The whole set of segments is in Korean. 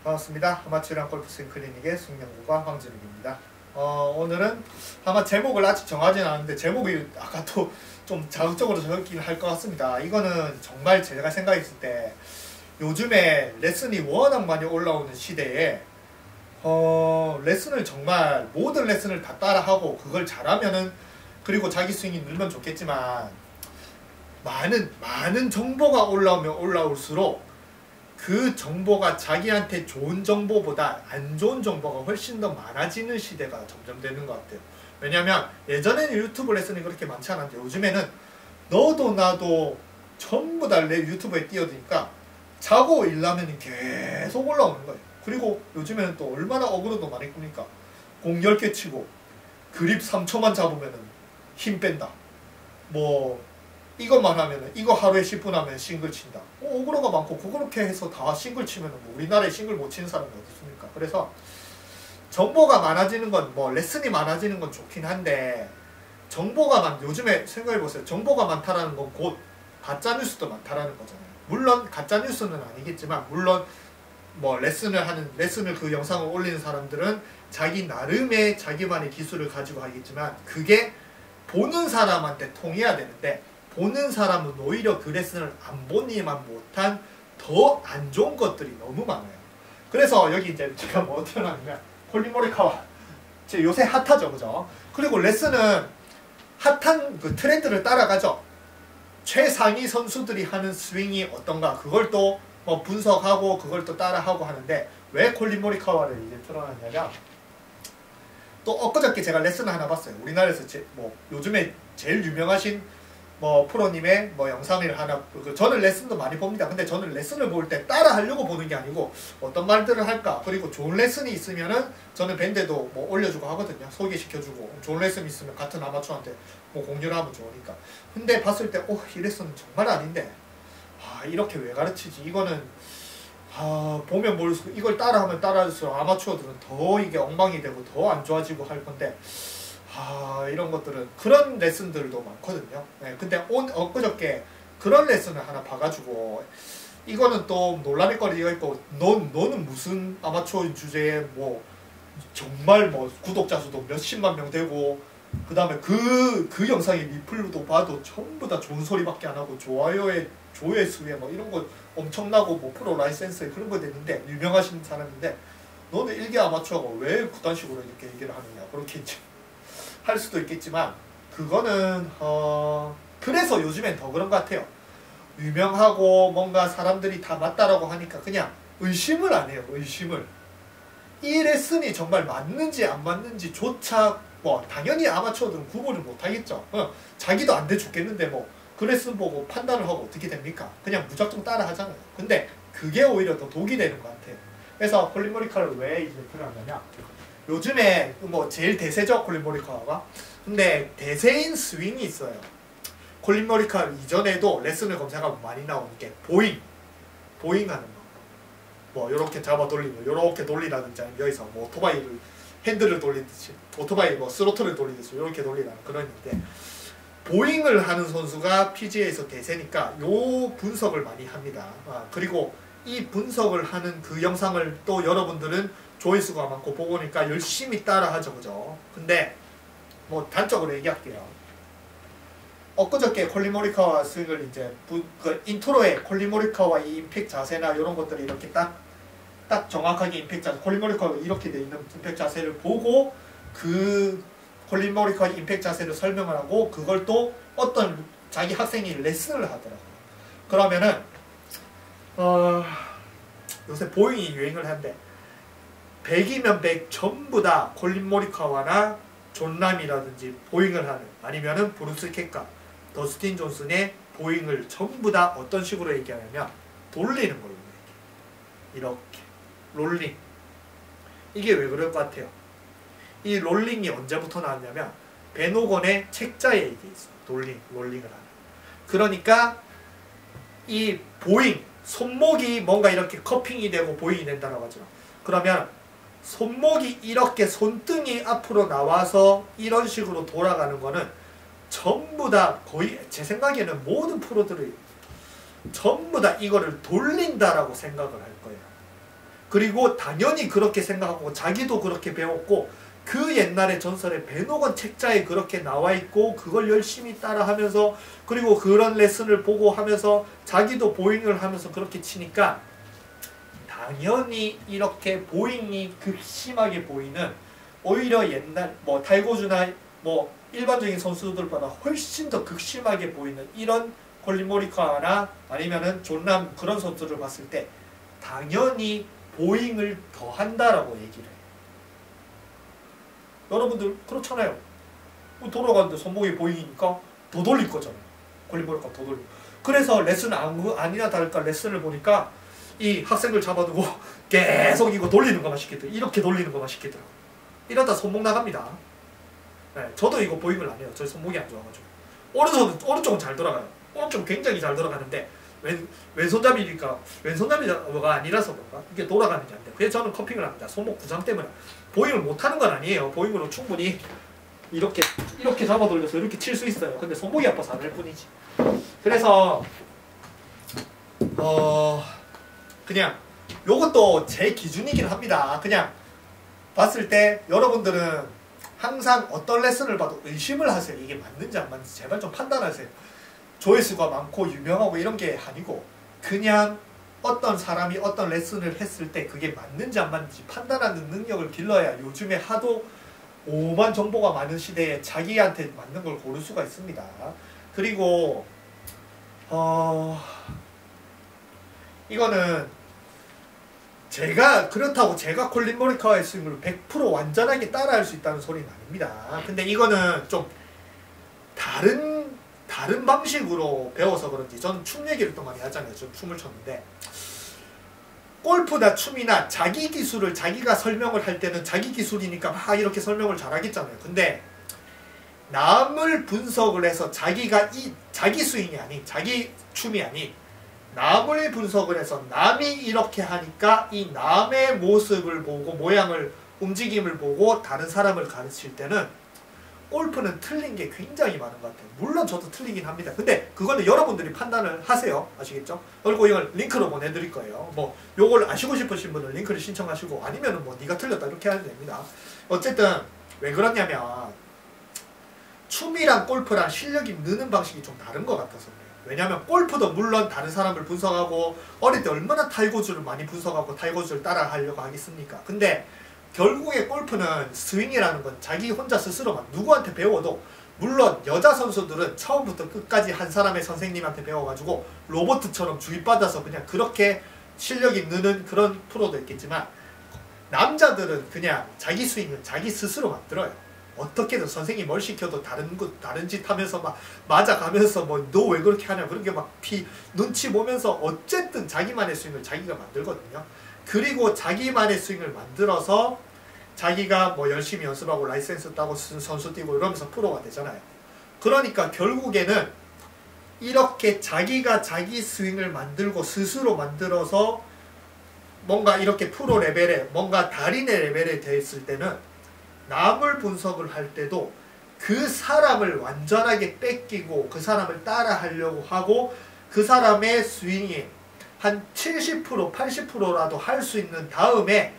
반갑습니다. 아마추어랑 골프스윙 클리닉의 승명구가 황진욱입니다. 오늘은 아마 제목을 아직 정하지는 않았는데 제목이 아까도 좀 자극적으로 적긴 할 것 같습니다. 이거는 정말 제가 생각했을 때 요즘에 레슨이 워낙 많이 올라오는 시대에 레슨을 정말 모든 레슨을 다 따라하고 그걸 잘하면은 그리고 자기 스윙이 늘면 좋겠지만 많은 정보가 올라오면 올라올수록 그 정보가 자기한테 좋은 정보보다 안 좋은 정보가 훨씬 더 많아지는 시대가 점점 되는 것 같아요. 왜냐하면 예전에는 유튜브 레슨이 그렇게 많지 않았는데 요즘에는 너도 나도 전부 다 내 유튜브에 띄워드니까 자고 일라면 계속 올라오는 거예요. 그리고 요즘에는 또 얼마나 어그로도 많이 끄니까 공 10개 치고 그립 3초만 잡으면 힘 뺀다. 뭐 이것만 하면은 이거 하루에 10분 하면 싱글 친다. 어그로가 많고 그렇게 해서 다 싱글 치면은 뭐 우리나라에 싱글 못 치는 사람이 어디 있습니까? 그래서 정보가 많아지는 건 뭐 레슨이 많아지는 건 좋긴 한데 정보가 요즘에 생각해보세요. 정보가 많다라는 건 곧 가짜뉴스도 많다라는 거잖아요. 물론 가짜뉴스는 아니겠지만 물론 뭐 레슨을 그 영상을 올리는 사람들은 자기 나름의 자기만의 기술을 가지고 하겠지만 그게 보는 사람한테 통해야 되는데 보는 사람은 오히려 그 레슨을 안 보니만 못한 더 안 좋은 것들이 너무 많아요. 그래서 여기 이제 제가 뭐 어떻게 하냐면 콜린 모리카와 요새 핫하죠, 그죠? 그리고 레슨은 핫한 그 트렌드를 따라가죠. 최상위 선수들이 하는 스윙이 어떤가 그걸 또 뭐 분석하고 그걸 또 따라하고 하는데 왜 콜린 모리카와를 이제 틀어놨냐면 또 엊그저께 제가 레슨을 하나 봤어요. 우리나라에서 뭐 요즘에 제일 유명하신 뭐 프로님의 뭐 영상을 하나 저는 레슨도 많이 봅니다. 근데 저는 레슨을 볼 때 따라 하려고 보는 게 아니고 어떤 말들을 할까 그리고 좋은 레슨이 있으면은 저는 밴드도 뭐 올려주고 하거든요. 소개시켜주고 좋은 레슨이 있으면 같은 아마추어한테 뭐 공유를 하면 좋으니까. 근데 봤을 때 이 레슨은 정말 아닌데 이렇게 왜 가르치지? 이거는 보면 볼수록 이걸 따라하면 따라할수록 아마추어들은 더 이게 엉망이 되고 더 안 좋아지고 할 건데 이런 것들은 그런 레슨들도 많거든요. 네, 근데 엊그저께 그런 레슨을 하나 봐가지고 이거는 또 논란의 거리가 있고 너는 무슨 아마추어 주제에 뭐 정말 뭐 구독자 수도 몇십만 명 되고 그 다음에 그 영상의 리플도 봐도 전부 다 좋은 소리밖에 안 하고 좋아요에 조회수에 뭐 이런 거 엄청나고 뭐 프로 라이센스에 그런 거 되는데 유명하신 사람인데 너는 일개 아마추어가 왜 그딴 식으로 이렇게 얘기를 하느냐 그렇게 이제 할 수도 있겠지만 그거는 그래서 요즘엔 더 그런 것 같아요. 유명하고 뭔가 사람들이 다 맞다라고 하니까 그냥 의심을 안 해요. 의심을. 이 레슨이 정말 맞는지 안 맞는지조차 뭐 당연히 아마추어들은 구분을 못하겠죠. 자기도 안 돼 죽겠는데 뭐 그 레슨 보고 판단을 하고 어떻게 됩니까? 그냥 무작정 따라 하잖아요. 근데 그게 오히려 더 독이 되는 것 같아요. 그래서 콜린 모리카와를 왜 이제 들어가냐면 요즘에 뭐 제일 대세죠, 콜린 모리카와가. 근데 대세인 스윙이 있어요. 콜린 모리카와 이전에도 레슨을 검색하면 많이 나오는 게 보잉 하는 거. 뭐 요렇게 잡아 돌리고 요렇게 돌리라든지 아니면 여기서 뭐 오토바이를 핸들을 돌리듯이 오토바이 뭐 스로틀을 돌리듯이 요렇게 돌리라는 그런 인데 보잉을 하는 선수가 PGA에서 대세니까 요 분석을 많이 합니다. 그리고 이 분석을 하는 그 영상을 또 여러분들은 조회수가 많고 보고 오니까 열심히 따라 하죠, 그죠? 근데 뭐 단적으로 얘기할게요. 엊그저께 콜린 모리카와 스윙을 이제 그 인트로에 콜린 모리카와 이 임팩트 자세나 이런 것들이 이렇게 딱 정확하게 임팩트 자세, 콜린 모리카와 이렇게 돼 있는 임팩트 자세를 보고 그 콜린 모리카와 임팩트 자세를 설명을 하고 그걸 또 어떤 자기 학생이 레슨을 하더라고요. 그러면은 요새 보잉이 유행을 하는데 100이면 100 전부 다 콜린 모리카와나 존 람이라든지 보잉을 하는 아니면은 브루스 케카, 더스틴 존슨의 보잉을 전부 다 어떤 식으로 얘기하냐면 돌리는 걸로 얘기해요. 이렇게 롤링. 이게 왜 그럴 것 같아요? 이 롤링이 언제부터 나왔냐면 베노건의 책자에 이게 있어. 롤링을 하는. 그러니까 이 보잉, 손목이 뭔가 이렇게 커핑이 되고 보잉이 된다라고 하죠. 그러면 손목이 이렇게 손등이 앞으로 나와서 이런 식으로 돌아가는 거는 전부 다 거의 제 생각에는 모든 프로들이 전부 다 이거를 돌린다라고 생각을 할 거예요. 그리고 당연히 그렇게 생각하고 자기도 그렇게 배웠고 그 옛날의 전설에 배노건 책자에 그렇게 나와 있고 그걸 열심히 따라하면서 그리고 그런 레슨을 보고 하면서 자기도 보잉을 하면서 그렇게 치니까 당연히 이렇게 보잉이 극심하게 보이는 오히려 옛날 뭐 타이거즈나 뭐 일반적인 선수들보다 훨씬 더 극심하게 보이는 이런 콜린 모리카와나 아니면은 존람 그런 선수를 봤을 때 당연히 보잉을 더 한다라고 얘기를 해요. 여러분들 그렇잖아요. 돌아가는데 손목이 보이니까 더 돌릴 거잖아요. 콜린 모리카와 더 돌리고. 그래서 레슨 아니나 다를까 레슨을 보니까 이 학생들 잡아두고 계속 이거 돌리는 것만 시키더라고요. 이렇게 돌리는 것만 시키더라고요. 이러다 손목 나갑니다. 네, 저도 이거 보잉을 안 해요. 저희 손목이 안 좋아가지고. 오른쪽은 잘 돌아가요. 오른쪽은 굉장히 잘 돌아가는데 왼손잡이니까 왼손잡이가 아니라서 그런가 이게 돌아가는 게 안 돼요. 그래서 저는 커핑을 합니다. 손목 부상 때문에. 보잉을 못하는 건 아니에요. 보잉으로 충분히 이렇게 잡아 돌려서 이렇게 칠 수 있어요. 근데 손목이 아파서 안 할 뿐이지. 그래서 그냥 요것도 제 기준이긴 합니다. 그냥 봤을 때 여러분들은 항상 어떤 레슨을 봐도 의심을 하세요. 이게 맞는지 안 맞는지 제발 좀 판단하세요. 조회수가 많고 유명하고 이런 게 아니고 그냥 어떤 사람이 어떤 레슨을 했을 때 그게 맞는지 안 맞는지 판단하는 능력을 길러야 요즘에 하도 오만 정보가 많은 시대에 자기한테 맞는 걸 고를 수가 있습니다. 그리고 이거는 그렇다고 제가 콜린 모리카와의 스윙을 100% 완전하게 따라할 수 있다는 소리는 아닙니다. 근데 이거는 좀 다른 방식으로 배워서 그런지 저는 춤 얘기를 또 많이 하잖아요. 저 춤을 췄는데 골프나 춤이나 자기 기술을 자기가 설명을 할 때는 자기 기술이니까 막 이렇게 설명을 잘하겠잖아요. 근데 남을 분석을 해서 자기가 자기 스윙이 아닌 자기 춤이 아닌 남을 분석을 해서 남이 이렇게 하니까 이 남의 모습을 보고 모양을 움직임을 보고 다른 사람을 가르칠 때는 골프는 틀린 게 굉장히 많은 것 같아요. 물론 저도 틀리긴 합니다. 근데 그거는 여러분들이 판단을 하세요. 아시겠죠? 그리고 이걸 링크로 보내드릴 거예요. 뭐 요걸 아시고 싶으신 분은 링크를 신청하시고 아니면은 뭐 네가 틀렸다 이렇게 하면 됩니다. 어쨌든 왜 그러냐면 춤이랑 골프랑 실력이 느는 방식이 좀 다른 것 같아서 그래요. 왜냐면 골프도 물론 다른 사람을 분석하고 어릴 때 얼마나 타이거즈를 많이 분석하고 타이거즈를 따라 하려고 하겠습니까? 근데 결국에 골프는 스윙이라는 건 자기 혼자 스스로만 누구한테 배워도 물론 여자 선수들은 처음부터 끝까지 한 사람의 선생님한테 배워가지고 로봇처럼 주입받아서 그냥 그렇게 실력이 느는 그런 프로도 있겠지만 남자들은 그냥 자기 스윙을 자기 스스로 만들어요. 어떻게든 선생님이 뭘 시켜도 다른 짓 하면서 막 맞아가면서 뭐 너 왜 그렇게 하냐 그런 게 막 눈치 보면서 어쨌든 자기만의 스윙을 자기가 만들거든요. 그리고 자기만의 스윙을 만들어서 자기가 뭐 열심히 연습하고 라이센스 따고 선수 뛰고 이러면서 프로가 되잖아요. 그러니까 결국에는 이렇게 자기가 자기 스윙을 만들고 스스로 만들어서 뭔가 이렇게 프로 레벨에 뭔가 달인의 레벨에 됐을 때는 남을 분석을 할 때도 그 사람을 완전하게 뺏기고 그 사람을 따라 하려고 하고 그 사람의 스윙이 한 70% 80%라도 할 수 있는 다음에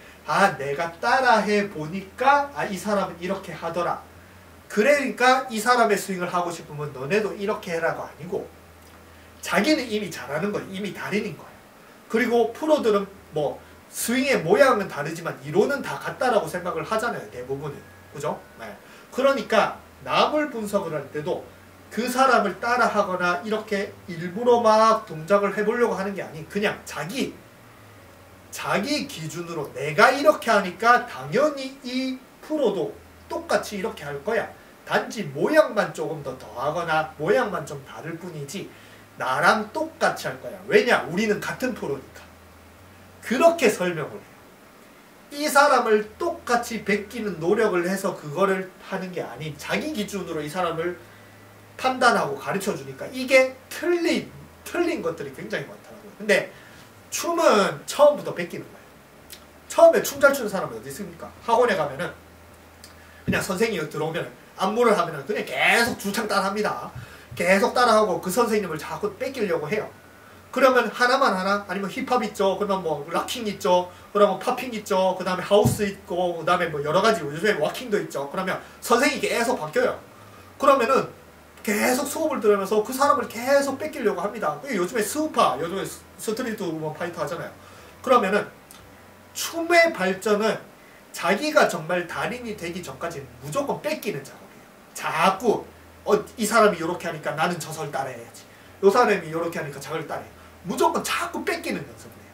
내가 따라해 보니까 이 사람은 이렇게 하더라. 그러니까 이 사람의 스윙을 하고 싶으면 너네도 이렇게 해라가 아니고 자기는 이미 잘하는 거예요. 이미 달인인 거예요. 그리고 프로들은 뭐 스윙의 모양은 다르지만 이론은 다 같다라고 생각을 하잖아요. 대부분은. 그죠? 네. 그러니까 남을 분석을 할 때도 그 사람을 따라 하거나 이렇게 일부러 막 동작을 해보려고 하는 게 아닌 그냥 자기 기준으로 내가 이렇게 하니까 당연히 이 프로도 똑같이 이렇게 할 거야. 단지 모양만 조금 더 더하거나 모양만 좀 다를 뿐이지 나랑 똑같이 할 거야. 왜냐? 우리는 같은 프로니까. 그렇게 설명을 해요. 이 사람을 똑같이 베끼는 노력을 해서 그거를 하는 게 아닌 자기 기준으로 이 사람을 판단하고 가르쳐주니까 이게 틀린 것들이 굉장히 많더라고요. 근데 춤은 처음부터 베끼는 거예요. 처음에 춤 잘 추는 사람이 어디 있습니까? 학원에 가면은 그냥 선생님이 들어오면 안무를 하면은 그냥 계속 주창 따라합니다. 계속 따라하고 그 선생님을 자꾸 뺏기려고 해요. 그러면 하나만 하나? 아니면 힙합 있죠. 그다음 뭐 락킹 있죠. 그다음 뭐 팝핑 있죠. 그다음에 하우스 있고 그다음에 뭐 여러 가지 요즘에 워킹도 있죠. 그러면 선생이 계속 바뀌어요. 그러면은 계속 수업을 들으면서 그 사람을 계속 뺏기려고 합니다. 요즘에 스우파, 요즘에 스트리트 뭐 파이터 하잖아요. 그러면은 춤의 발전은 자기가 정말 달인이 되기 전까지는 무조건 뺏기는 작업이에요. 자꾸 이 사람이 이렇게 하니까 나는 저걸 따라해야지. 이 사람이 이렇게 하니까 저걸 따라해. 무조건 자꾸 뺏기는 연습을 해요.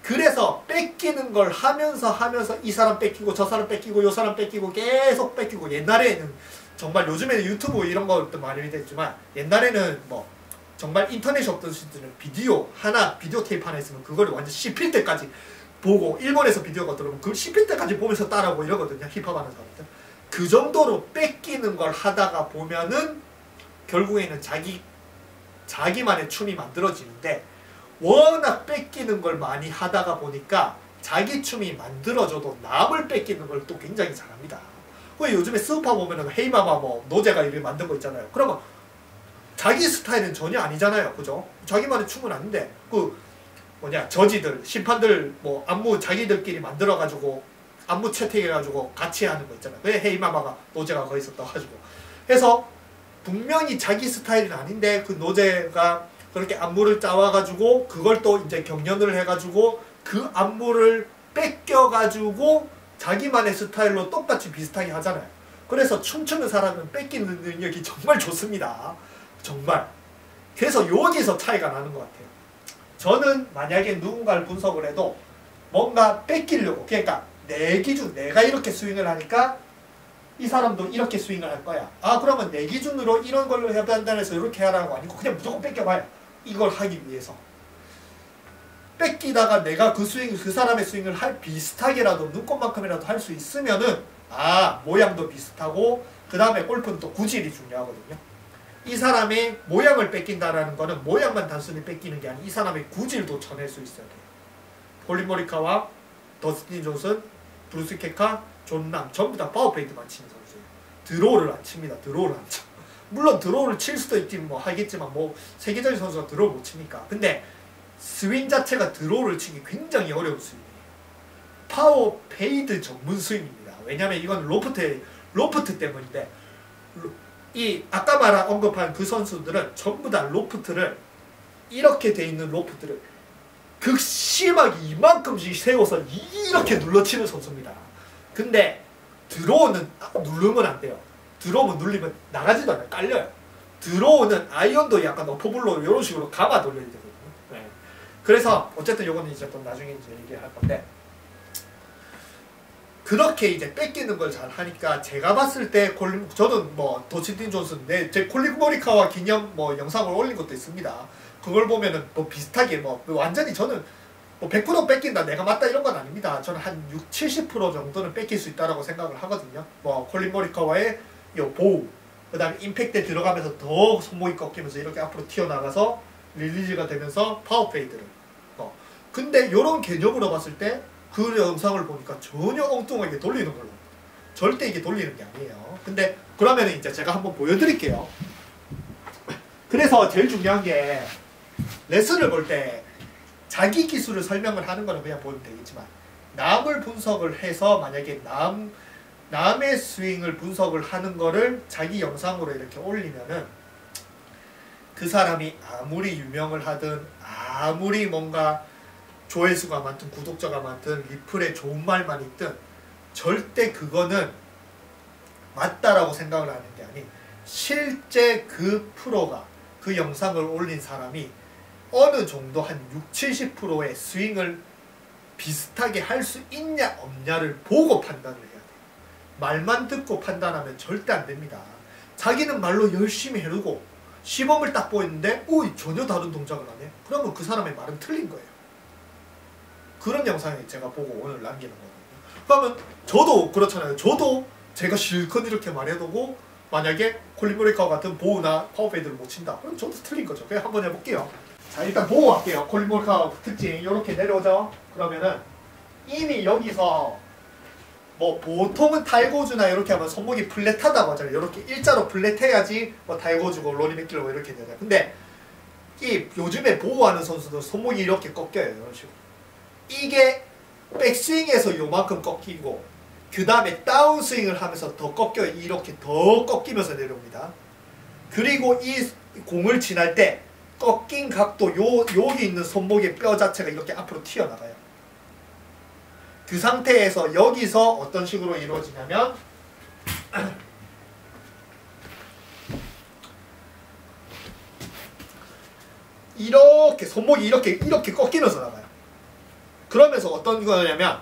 그래서 뺏기는 걸 하면서 이 사람 뺏기고 저 사람 뺏기고 요 사람 뺏기고 계속 뺏기고 예전에는 정말 요즘에는 유튜브 이런 것도 많이 됐지만 옛날에는 뭐 정말 인터넷이 없던 시절은 비디오 테이프 하나 있으면 그걸 완전 씹힐 때까지 보고 일본에서 비디오가 들어오면 그걸 씹힐 때까지 보면서 따라하고 이러거든요. 힙합 하는 사람들. 그 정도로 뺏기는 걸 하다가 보면은 결국에는 자기만의 춤이 만들어지는데 워낙 뺏기는 걸 많이 하다가 보니까 자기 춤이 만들어져도 남을 뺏기는 걸 또 굉장히 잘합니다. 그 요즘에 스우파 보면은 헤이마마 뭐 노제가 이렇게 만든 거 있잖아요. 그러면 자기 스타일은 전혀 아니잖아요. 그죠? 자기만의 춤은 아닌데 저지들 심판들 뭐 안무 자기들끼리 만들어가지고 안무 채택해가지고 같이 하는 거 있잖아요. 왜 헤이마마가 노제가 거기서 떠가지고 해서 분명히 자기 스타일은 아닌데 그 노제가 그렇게 안무를 짜와가지고 그걸 또 이제 경연을 해가지고 그 안무를 뺏겨가지고 자기만의 스타일로 똑같이 비슷하게 하잖아요. 그래서 춤추는 사람은 뺏기는 능력이 정말 좋습니다. 정말. 그래서 여기서 차이가 나는 것 같아요. 저는 만약에 누군가를 분석을 해도 뭔가 뺏기려고, 그러니까 내 기준, 내가 이렇게 스윙을 하니까 이 사람도 이렇게 스윙을 할 거야. 아, 그러면 내 기준으로 이런 걸로 해야 된다 해서 이렇게 하라고 아니고 그냥 무조건 뺏겨봐요. 이걸 하기 위해서. 뺏기다가 내가 그 사람의 스윙을 비슷하게라도 눈꽃만큼이라도 할 수 있으면은 모양도 비슷하고 그 다음에 골프는 또 구질이 중요하거든요. 이 사람의 모양을 뺏긴다라는 거는 모양만 단순히 뺏기는 게 아니고 이 사람의 구질도 쳐낼 수 있어야 돼요. 콜린 모리카와 더스틴 존슨, 브루스 케카, 존 람 전부 다 파워페이드만 치는 선수예요. 드로우를 안 칩니다. 드로우를 안 쳐. 물론 드로우를 칠 수도 있긴 뭐 하겠지만 뭐 세계적인 선수가 드로우 못 치니까. 근데 스윙 자체가 드로우를 치기 굉장히 어려운 스윙이에요. 파워페이드 전문 스윙입니다. 왜냐면 이건 로프트 때문인데 아까 언급한 그 선수들은 전부 다 로프트를 이렇게 돼 있는 로프트를 극심하게 이만큼씩 세워서 이렇게 눌러치는 선수입니다. 근데 드로우는 누르면 안 돼요. 드로우는 눌리면 나가지도 않아요. 깔려요. 드로우는 아이언도 약간 어퍼블로 이런 식으로 감아 돌려야 되거든요. 네. 그래서 어쨌든 요거는 이제 또 나중에 이제 얘기할 건데 그렇게 이제 뺏기는 걸 잘 하니까 제가 봤을 때 저는 뭐 더스틴 존슨 제 콜린 모리카와 기념 뭐 영상을 올린 것도 있습니다. 그걸 보면은 뭐 비슷하게 뭐 완전히 저는 뭐 100% 뺏긴다 내가 맞다 이런 건 아닙니다. 저는 한 60, 70% 정도는 뺏길 수 있다라고 생각을 하거든요. 뭐 콜린 모리카와의 요 보우 그 다음에 임팩트에 들어가면서 더 손목이 꺾이면서 이렇게 앞으로 튀어나가서 릴리즈가 되면서 파워페이드를 근데 요런 개념으로 봤을 때 그 영상을 보니까 전혀 엉뚱하게 돌리는 걸로 절대 이게 돌리는 게 아니에요. 근데 그러면 이제 제가 한번 보여드릴게요. 그래서 제일 중요한 게 레슨을 볼 때 자기 기술을 설명을 하는 거는 그냥 보면 되겠지만 남을 분석을 해서 만약에 남의 스윙을 분석을 하는 거를 자기 영상으로 이렇게 올리면은 그 사람이 아무리 유명을 하든 아무리 뭔가 조회수가 많든 구독자가 많든 리플에 좋은 말만 있든 절대 그거는 맞다라고 생각을 하는 게 아닌 실제 그 프로가 그 영상을 올린 사람이 어느 정도 한 60, 70%의 스윙을 비슷하게 할 수 있냐 없냐를 보고 판단을 해야 돼요. 말만 듣고 판단하면 절대 안 됩니다. 자기는 말로 열심히 해두고 시범을 딱 보였는데 전혀 다른 동작을 하네? 그러면 그 사람의 말은 틀린 거예요. 그런 영상을 제가 보고 오늘 남기는 거거든요. 그러면 저도 그렇잖아요. 저도 제가 실컷 이렇게 말해두고 만약에 콜린 모리카 같은 보우나 파워페이드를 못 친다. 그럼 저도 틀린 거죠. 그냥 한번 해볼게요. 자, 일단 보우 할게요. 콜린 모리카 특징 이렇게 내려오죠. 그러면은 이미 여기서 뭐 보통은 타이거우즈나 이렇게 하면 손목이 플랫하다고 하잖아요. 이렇게 일자로 플랫해야지 뭐 타이거우즈고 로리 맥길로 이렇게 되잖아요. 근데 이 요즘에 보호하는 선수들 손목이 이렇게 꺾여요. 이런 식으로. 이게 백스윙에서 요만큼 꺾이고 그 다음에 다운스윙을 하면서 더 꺾여요. 이렇게 더 꺾이면서 내려옵니다. 그리고 이 공을 지날 때 꺾인 각도 여기 있는 손목의 뼈 자체가 이렇게 앞으로 튀어나가요. 그 상태에서 여기서 어떤 식으로 이루어지냐면 이렇게 손목이 이렇게 꺾이면서 나가요. 그러면서 어떤 거냐면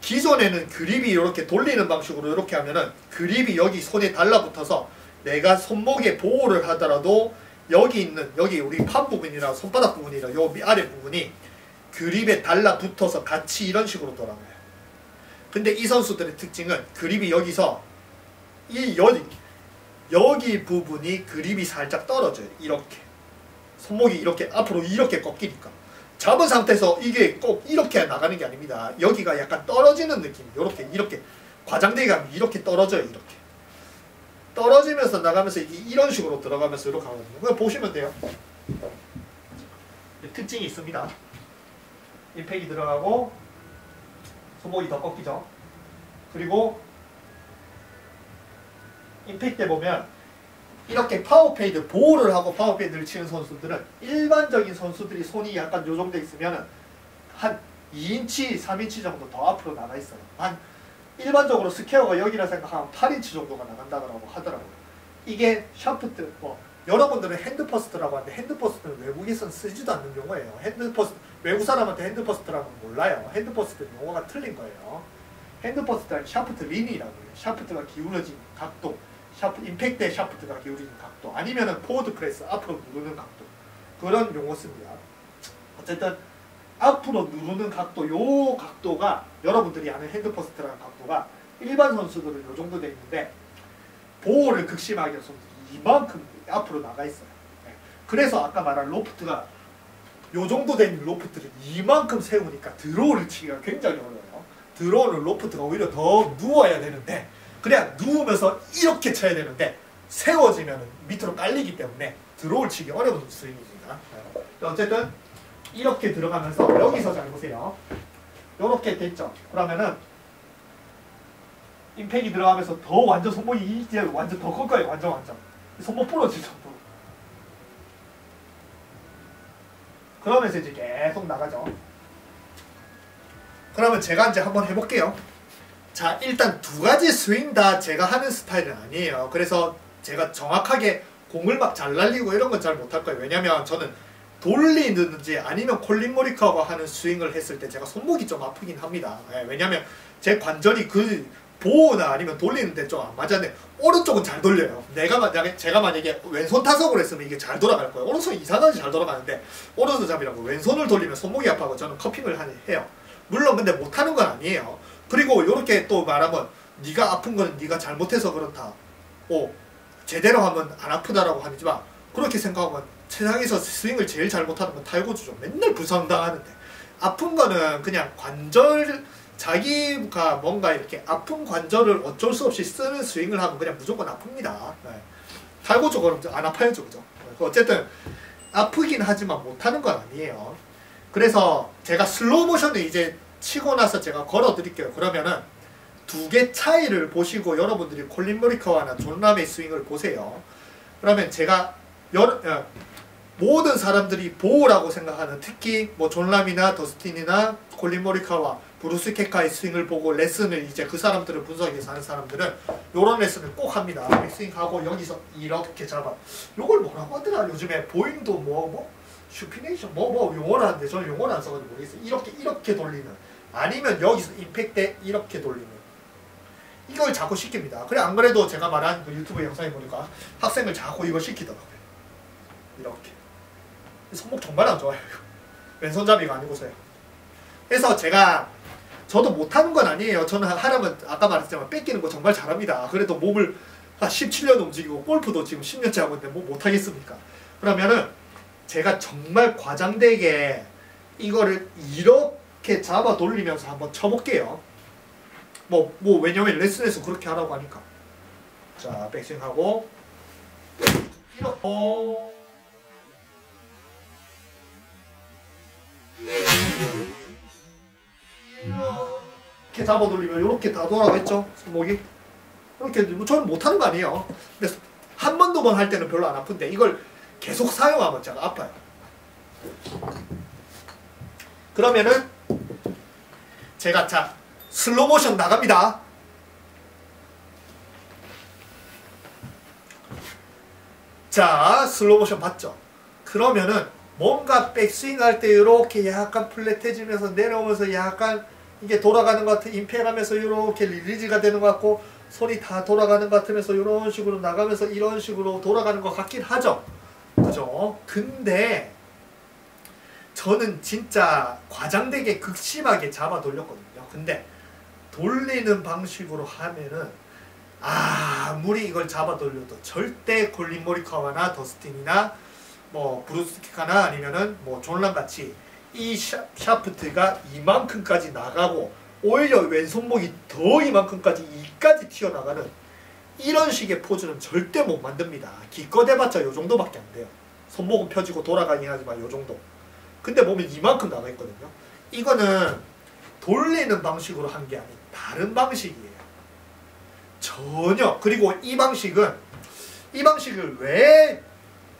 기존에는 그립이 이렇게 돌리는 방식으로 이렇게 하면은 그립이 여기 손에 달라붙어서 내가 손목에 보호를 하더라도 여기 우리 팔 부분이랑 손바닥 부분이랑 요 아래 부분이 그립에 달라붙어서 같이 이런 식으로 돌아가요. 근데 이 선수들의 특징은 그립이 여기서 여기 부분이 그립이 살짝 떨어져요. 이렇게 손목이 이렇게 앞으로 이렇게 꺾이니까 잡은 상태에서 이게 꼭 이렇게 나가는 게 아닙니다. 여기가 약간 떨어지는 느낌. 이렇게 과장되게 가면 이렇게 떨어져요. 이렇게 떨어지면서 나가면서 이런 식으로 들어가면서 이렇게 하거든요. 그거 보시면 돼요. 특징이 있습니다. 임팩이 들어가고 손목이 더 꺾이죠. 그리고 임팩 때 보면 이렇게 파워페이드 보호를 하고 파워페이드를 치는 선수들은 일반적인 선수들이 손이 약간 요 정도 있으면 한 2인치, 3인치 정도 더 앞으로 나가 있어요. 한 일반적으로 스퀘어가 여기라 생각하면 8인치 정도가 나간다고 하더라고요. 이게 샤프트, 여러분들은 핸드퍼스트라고 하는데 핸드퍼스트는 외국에서는 쓰지도 않는 용어예요. 외국 사람한테 핸드퍼스트라는 건 몰라요. 핸드퍼스트 용어가 틀린 거예요. 핸드퍼스트는 샤프트 린이라고 해요. 샤프트가 기울어진 각도, 임팩트의 샤프트가 기울어진 각도, 아니면은 포워드 프레스, 앞으로 누르는 각도, 그런 용어 씁니다. 어쨌든 앞으로 누르는 각도, 요 각도가 여러분들이 아는 핸드퍼스트라는 각도가 일반 선수들은 요 정도 돼 있는데 보호를 극심하게 한 선수들이 이만큼 앞으로 나가 있어요. 그래서 아까 말한 로프트가 요 정도 된 로프트를 이만큼 세우니까 드로우를 치기가 굉장히 어려워요. 드로우는 로프트가 오히려 더 누워야 되는데 그냥 누우면서 이렇게 쳐야 되는데 세워지면 밑으로 깔리기 때문에 드로우를 치기 어려운 스윙입니다. 어쨌든 이렇게 들어가면서 여기서 잘 보세요. 이렇게 됐죠. 그러면은 임팩이 들어가면서 더 완전 손목이 이제 완전 더 꺾어요. 완전 손목 부러질 정도로. 그러면서 이제 계속 나가죠. 그러면 제가 이제 한번 해볼게요. 자, 일단 두 가지 스윙 다 제가 하는 스타일은 아니에요. 그래서 제가 정확하게 공을 막 잘 날리고 이런 건 잘 못할 거예요. 왜냐면 저는 돌리든지 아니면 콜린 모리카와가 하는 스윙을 했을 때 제가 손목이 좀 아프긴 합니다. 왜냐면 제 관절이 그 보호나 아니면 돌리는데 좀 안 맞았는데 오른쪽은 잘 돌려요. 제가 만약에 왼손 타석으로 했으면 이게 잘 돌아갈 거예요. 오른손 이상하게 잘 돌아가는데 오른손 잡이라고 왼손을 돌리면 손목이 아파서 저는 커핑을 해요. 물론 근데 못하는 건 아니에요. 그리고 이렇게 또 말하면 네가 아픈 거는 네가 잘못해서 그렇다. 제대로 하면 안 아프다라고 하지만 그렇게 생각하면 세상에서 스윙을 제일 잘못하는 건 타이거즈죠. 맨날 부상당하는데 아픈 거는 그냥 자기가 뭔가 이렇게 아픈 관절을 어쩔 수 없이 쓰는 스윙을 하면 그냥 무조건 아픕니다. 타이거즈 그럼 안 아파요, 그죠? 어쨌든 아프긴 하지만 못하는 건 아니에요. 그래서 제가 슬로우 모션을 이제 치고 나서 제가 걸어 드릴게요. 그러면은 두 개 차이를 보시고 여러분들이 콜린 모리카와나 존 람의 스윙을 보세요. 그러면 제가 모든 사람들이 보호라고 생각하는 특히 뭐 존 람이나 더스틴이나 콜린 모리카와 브루스 케카의 스윙을 보고 레슨을 이제 그 사람들을 분석해서 하는 사람들은 요런 레슨을 꼭 합니다. 백스윙하고 여기서 이렇게 잡아. 요걸 뭐라고 하더라? 요즘에 보잉도 슈피네이션 용어를 하는데 저는 용어를 안 써가지고 모르겠어요. 이렇게 돌리는, 아니면 여기서 임팩트 이렇게 돌리는, 이걸 자꾸 시킵니다. 그래 안 그래도 제가 말한 그 유튜브 영상에 보니까 학생을 자꾸 이걸 시키더라고요. 이렇게 손목 정말 안 좋아요. 왼손잡이가 아니고서요. 그래서 저도 못하는 건 아니에요. 저는 하려면 아까 말했지만 뺏기는 거 정말 잘합니다. 그래도 몸을 한 17년 움직이고 골프도 지금 10년째 하고 있는데 뭐 못하겠습니까? 그러면은 제가 정말 과장되게 이거를 이렇게 잡아 돌리면서 한번 쳐볼게요. 왜냐면 레슨에서 그렇게 하라고 하니까. 자, 백스윙하고 이렇게 이렇게 잡아 돌리면 이렇게 다 돌아가겠죠? 손목이. 이렇게 뭐 저는 못하는 거 아니에요. 근데 한 번, 두 번 할 때는 별로 안 아픈데 이걸 계속 사용하면 제가 아파요. 그러면은 제가 자 슬로우 모션 나갑니다. 자 슬로우 모션 봤죠? 그러면은 뭔가 백스윙 할 때 이렇게 약간 플랫해지면서 내려오면서 약간 이게 돌아가는 것 같아. 임팩하면서 이렇게 릴리즈가 되는 것 같고 손이 다 돌아가는 것 같으면서 이런 식으로 나가면서 이런 식으로 돌아가는 것 같긴 하죠. 그죠? 근데 저는 진짜 과장되게 극심하게 잡아 돌렸거든요. 근데 돌리는 방식으로 하면은 아무리 이걸 잡아 돌려도 절대 콜린 모리카와나 더스틴이나 뭐 브루스 키카나 아니면은 뭐 존 람 같이 이 샤프트가 이만큼까지 나가고 오히려 왼손목이 더 이만큼까지 이까지 튀어나가는 이런 식의 포즈는 절대 못 만듭니다. 기껏 해봤자 요 정도밖에 안 돼요. 손목은 펴지고 돌아가긴 하지만 요 정도. 근데 보면 이만큼 나가 있거든요. 이거는 돌리는 방식으로 한 게 아닌 다른 방식이에요. 전혀. 그리고 이 방식을 왜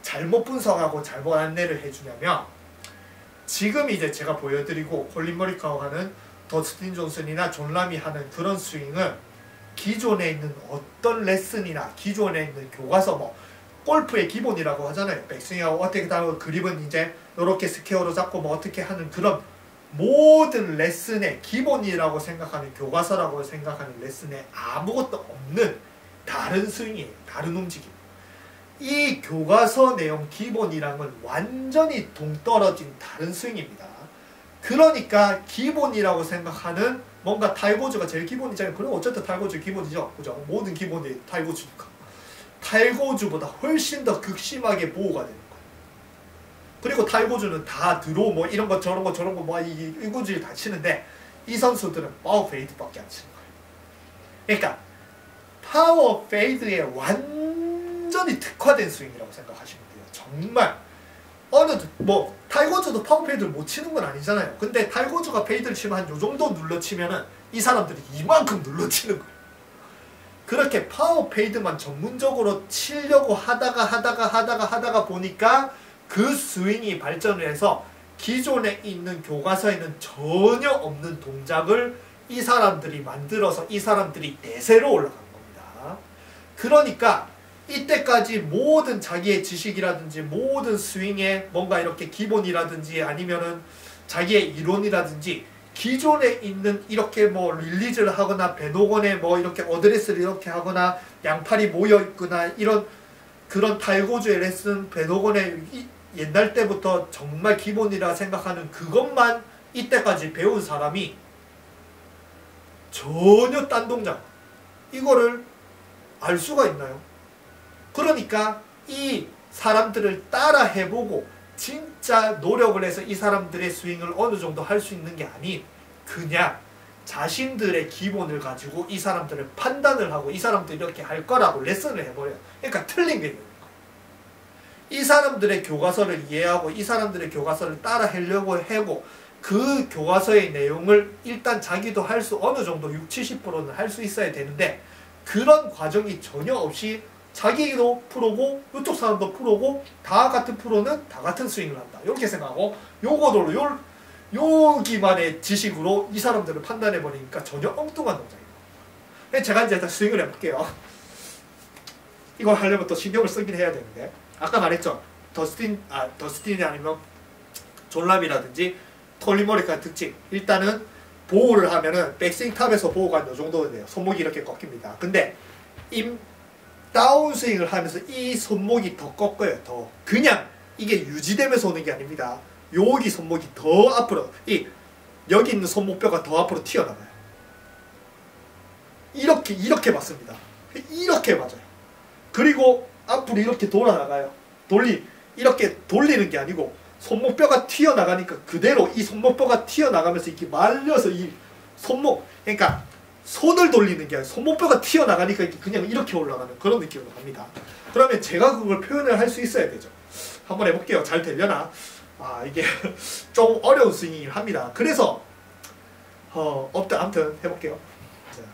잘못 분석하고 잘못 안내를 해주냐면 지금 이제 제가 보여드리고 콜린 모리카와 하는 더스틴 존슨이나 존 람이 하는 그런 스윙은 기존에 있는 어떤 레슨이나 기존에 있는 교과서 뭐 골프의 기본이라고 하잖아요. 백스윙하고 어떻게 다고 그립은 이제 이렇게 스퀘어로 잡고 뭐 어떻게 하는 그런 모든 레슨의 기본이라고 생각하는 교과서라고 생각하는 레슨에 아무것도 없는 다른 스윙이에요. 다른 움직임. 이 교과서 내용 기본이랑은 완전히 동떨어진 다른 스윙입니다. 그러니까 기본이라고 생각하는 뭔가 탈고주가 제일 기본이잖아요. 그럼 어쨌든 탈고주 기본이죠. 그죠? 모든 기본이 탈고주니까. 탈고주보다 훨씬 더 극심하게 보호가 되는 거예요. 그리고 탈고주는 다 드로우 뭐 이런 거 저런 거 저런 거 뭐 이구질 다 치는데 이 선수들은 파워 페이드밖에 안 치는 거예요. 그러니까 파워 페이드에 완전히 특화된 스윙이라고 생각하시면 돼요. 정말 어느 뭐 타이거즈도 파워 페이드를 못 치는 건 아니잖아요. 근데 타이거즈가 페이드를 치면 한 요 정도 눌러 치면은 이 사람들이 이만큼 눌러 치는 거예요. 그렇게 파워 페이드만 전문적으로 치려고 하다가 보니까 그 스윙이 발전을 해서 기존에 있는 교과서에는 전혀 없는 동작을 이 사람들이 만들어서 이 사람들이 대세로 올라간 겁니다. 그러니까 이때까지 모든 자기의 지식이라든지 모든 스윙의 뭔가 이렇게 기본이라든지 아니면은 자기의 이론이라든지 기존에 있는 이렇게 뭐 릴리즈를 하거나 배노건에 뭐 이렇게 어드레스를 이렇게 하거나 양팔이 모여 있거나 이런 그런 탈고주의 레슨 배노건의 옛날 때부터 정말 기본이라 생각하는 그것만 이때까지 배운 사람이 전혀 딴 동작 이거를 알 수가 있나요? 그러니까 이 사람들을 따라 해보고 진짜 노력을 해서 이 사람들의 스윙을 어느 정도 할 수 있는 게 아닌 그냥 자신들의 기본을 가지고 이 사람들을 판단을 하고 이 사람들이 이렇게 할 거라고 레슨을 해버려요. 그러니까 틀린 게 있는 거예요. 이 사람들의 교과서를 이해하고 이 사람들의 교과서를 따라 하려고 하고 그 교과서의 내용을 일단 자기도 할 수 어느 정도 60-70%는 할 수 있어야 되는데 그런 과정이 전혀 없이 자기도 프로고 이쪽 사람도 프로고 다 같은 프로는 다 같은 스윙을 한다. 이렇게 생각하고 요거로 여기만의 지식으로 이 사람들을 판단해버리니까 전혀 엉뚱한 동작이에요. 제가 이제 다 스윙을 해볼게요. 이걸 하려면 또 신경을 쓰긴 해야 되는데 아까 말했죠. 더스틴이 아니면 존 람이라든지 콜린 모리카와 특징. 일단은 보호를 하면은 백스윙 탑에서 보호가 이 정도 돼요. 손목이 이렇게 꺾입니다. 근데 다운스윙을 하면서 이 손목이 더 꺾어요. 더 그냥 이게 유지되면서 오는 게 아닙니다. 여기 손목이 더 앞으로 여기 있는 손목뼈가 더 앞으로 튀어나가요. 이렇게 맞습니다. 이렇게 맞아요. 그리고 앞으로 이렇게 돌아나가요. 이렇게 돌리는 게 아니고 손목뼈가 튀어나가니까 그대로 이 손목뼈가 튀어나가면서 이렇게 말려서 이 손목 그러니까 손을 돌리는 게 아니라 손목뼈가 튀어나가니까 그냥 이렇게 올라가는 그런 느낌으로 갑니다. 그러면 제가 그걸 표현을 할 수 있어야 되죠. 한번 해볼게요. 잘 되려나? 이게 좀 어려운 스윙이긴 합니다. 그래서 아무튼 해볼게요. 자.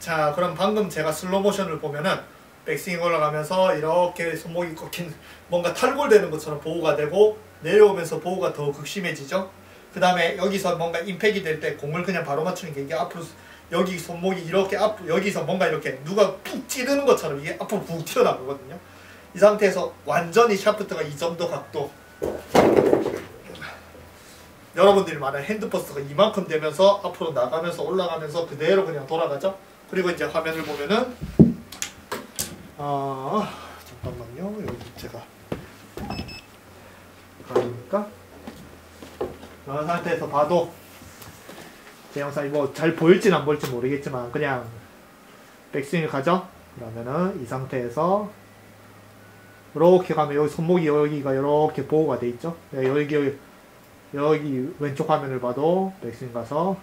자, 그럼 방금 제가 슬로우 모션을 보면은 백스윙 올라가면서 이렇게 손목이 꺾인 뭔가 탈골되는 것처럼 보호가 되고 내려오면서 보호가 더 극심해지죠. 그 다음에 여기서 뭔가 임팩이 될 때 공을 그냥 바로 맞추는 게 이게 앞으로 여기 손목이 이렇게 여기서 뭔가 이렇게 누가 푹 찌르는 것처럼 이게 앞으로 푹 튀어나오거든요. 이 상태에서 완전히 샤프트가 이 정도 각도, 여러분들이 말하는 핸드퍼스가 이만큼 되면서 앞으로 나가면서 올라가면서 그대로 그냥 돌아가죠. 그리고 이제 화면을 보면은 잠깐만요. 여기 제가 가니까 이런 상태에서 봐도 제 영상이 뭐 잘 보일지는 안 보일지 모르겠지만 그냥 백스윙을 가죠. 그러면은 이 상태에서 이렇게 가면 여기 손목이 여기가 이렇게 보호가 돼 있죠. 여기 왼쪽 화면을 봐도 백스윙 가서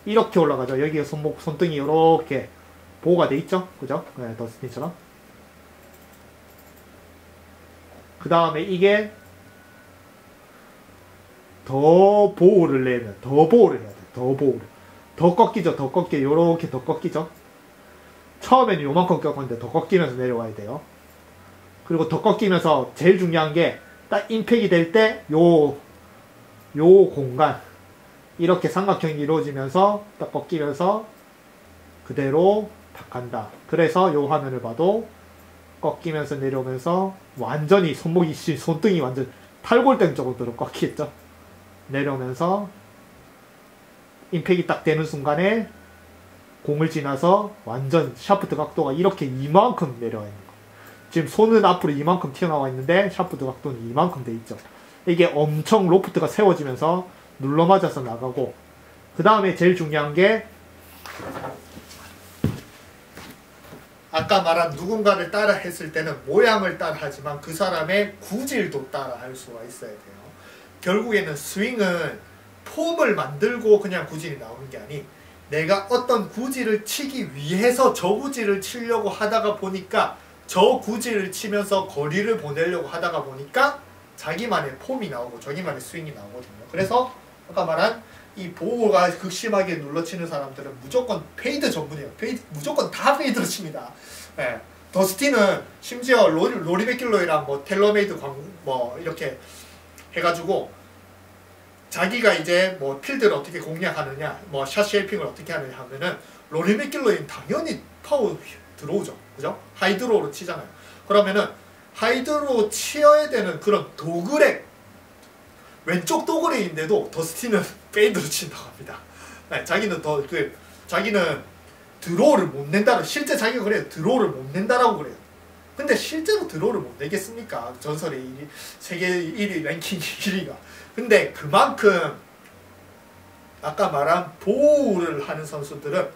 이렇게 올라가죠. 여기 손등이 이렇게 보호가 돼 있죠. 그죠? 네, 더스틴처럼. 그 다음에 이게 더 보호를 내면 더 보호를 해야 돼. 더 보호를. 더 꺾이죠. 더 꺾여. 요렇게 더 꺾이죠. 처음에는 요만큼 꺾었는데 더 꺾이면서 내려와야 돼요. 그리고 더 꺾이면서 제일 중요한 게 딱 임팩이 될 때 요 공간 이렇게 삼각형이 이루어지면서 딱 꺾이면서 그대로 딱 간다. 그래서 요 화면을 봐도 꺾이면서 내려오면서 완전히 손등이 완전 탈골된 쪽으로 꺾이겠죠. 내려오면서 임팩이 딱 되는 순간에 공을 지나서 완전 샤프트 각도가 이렇게 이만큼 내려와 있는 거. 지금 손은 앞으로 이만큼 튀어나와 있는데 샤프트 각도는 이만큼 돼 있죠. 이게 엄청 로프트가 세워지면서 눌러맞아서 나가고, 그 다음에 제일 중요한 게 아까 말한 누군가를 따라 했을 때는 모양을 따라 하지만 그 사람의 구질도 따라 할 수가 있어야 돼요. 결국에는 스윙은 폼을 만들고 그냥 구질이 나오는 게 아니, 내가 어떤 구질을 치기 위해서 저 구질을 치려고 하다가 보니까 저 구질을 치면서 거리를 보내려고 하다가 보니까 자기만의 폼이 나오고 자기만의 스윙이 나오거든요. 그래서 아까 말한 이 보호가 극심하게 눌러치는 사람들은 무조건 페이드 전문이에요. 무조건 다 페이드로 칩니다. 예. 더스틴은 심지어 로리 맥길로이랑 뭐 텔러메이드 광고 뭐 이렇게 해가지고 자기가 이제 뭐 필드를 어떻게 공략하느냐, 뭐 샷 쉐이핑을 어떻게 하느냐 하면은 로리 맥길로이는 당연히 파워 들어오죠. 그죠? 하이드로우로 치잖아요. 그러면은 하이드로우 치어야 되는 그런 도그렉, 왼쪽 도그렉인데도 더스틴은 페이드로 친다고 합니다. 네, 자기는 자기는 드로우를 못 낸다고, 실제 자기가 그래요. 드로우를 못 낸다라고 그래요. 근데 실제로 드로우를 못 내겠습니까? 전설의 1위, 세계 1위 랭킹 1위가. 근데 그만큼 아까 말한 보호를 하는 선수들은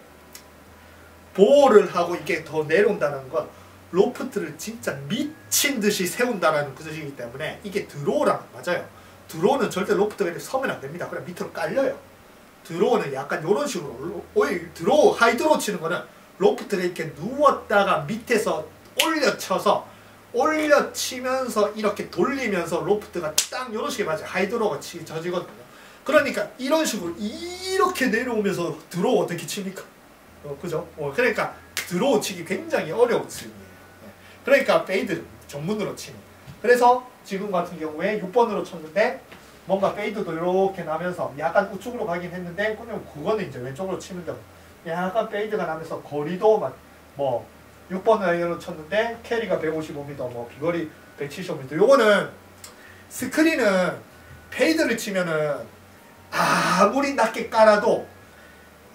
보호를 하고 이게 더 내려온다는 건 로프트를 진짜 미친 듯이 세운다라는 그 뜻이기 때문에 이게 드로우랑 맞아요. 드로우는 절대 로프트가 이렇게 서면 안 됩니다. 그냥 밑으로 깔려요. 드로우는 약간 이런 식으로, 하이드로우 치는 거는 로프트를 이렇게 누웠다가 밑에서 올려치면서 이렇게 돌리면서 로프트가 딱 이런 식으로 맞아요. 하이드로우가 져지거든요. 그러니까 이런 식으로 이렇게 내려오면서 드로우 어떻게 칩니까? 그죠? 그러니까 드로우 치기 굉장히 어려운 스윙이에요. 그러니까 페이드 전문으로 치는. 그래서 지금 같은 경우에 6번으로 쳤는데 뭔가 페이드도 이렇게 나면서 약간 우측으로 가긴 했는데 그냥 그거는 이제 왼쪽으로 치면 되고 약간 페이드가 나면서 거리도 막 뭐 6번 아이언으로 쳤는데 캐리가 155m, 뭐 비거리 175m. 요거는 스크린은 페이드를 치면은 아무리 낮게 깔아도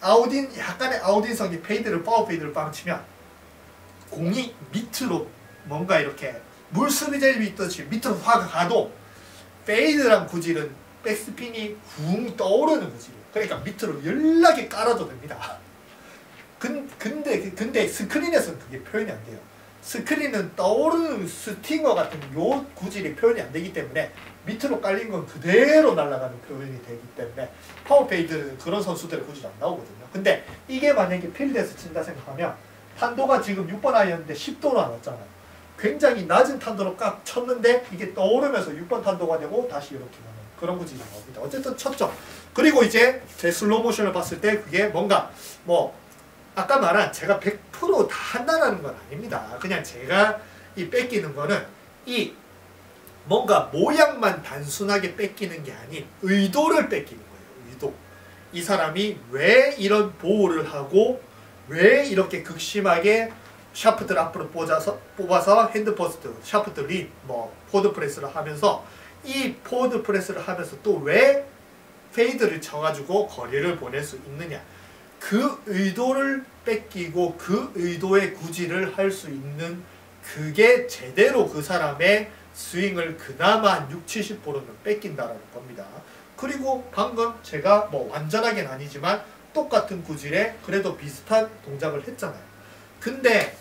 약간의 아웃인성이 페이드를 파워 페이드를 빵 치면 공이 밑으로 뭔가 이렇게 물수비젤 있듯이 밑으로 확 가도 페이드란 구질은 백스핀이 붕 떠오르는 구질이에요. 그러니까 밑으로 연락이 깔아도 됩니다. 근데 스크린에서는 그게 표현이 안 돼요. 스크린은 떠오르는 스팅어 같은 요 구질이 표현이 안 되기 때문에 밑으로 깔린 건 그대로 날아가는 표현이 되기 때문에 파워페이드는 그런 선수들의 구질이 안 나오거든요. 근데 이게 만약에 필드에서 친다 생각하면 탄도가 지금 6번 아이였는데 10도로 나왔잖아요. 굉장히 낮은 탄도로 깍 쳤는데 이게 떠오르면서 6번 탄도가 되고 다시 이렇게 가는 그런 구질이 나옵니다. 어쨌든 쳤죠. 그리고 이제 제 슬로우 모션을 봤을 때 그게 뭔가 뭐 아까 말한 제가 100% 다 한다는 건 아닙니다. 그냥 제가 이 뺏기는 거는 이 뭔가 모양만 단순하게 뺏기는 게 아닌 의도를 뺏기는 거예요. 의도. 이 사람이 왜 이런 보호를 하고 왜 이렇게 극심하게 샤프트를 앞으로 뽑아서 핸드퍼스트, 샤프트 린, 뭐 포드 프레스를 하면서 이 포드 프레스를 하면서 또 왜 페이드를 쳐가지고 거리를 보낼 수 있느냐. 그 의도를 뺏기고 그 의도의 구질을 할 수 있는 그게 제대로 그 사람의 스윙을 그나마 한 60-70%는 뺏긴다라는 겁니다. 그리고 방금 제가 뭐 완전하게는 아니지만 똑같은 구질에 그래도 비슷한 동작을 했잖아요. 근데